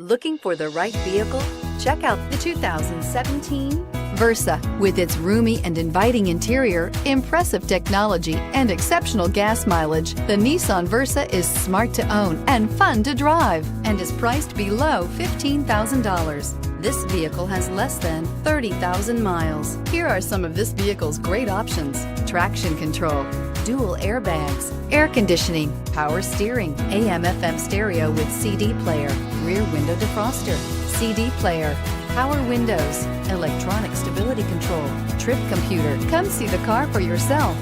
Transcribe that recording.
Looking for the right vehicle? Check out the 2017 Versa. With its roomy and inviting interior, impressive technology, and exceptional gas mileage, the Nissan Versa is smart to own and fun to drive and is priced below $15,000. This vehicle has less than 30,000 miles. Here are some of this vehicle's great options: traction control, dual airbags, air conditioning, power steering, AM/FM stereo with CD player, rear window defroster, CD player, power windows, electronic stability control, trip computer. Come see the car for yourself.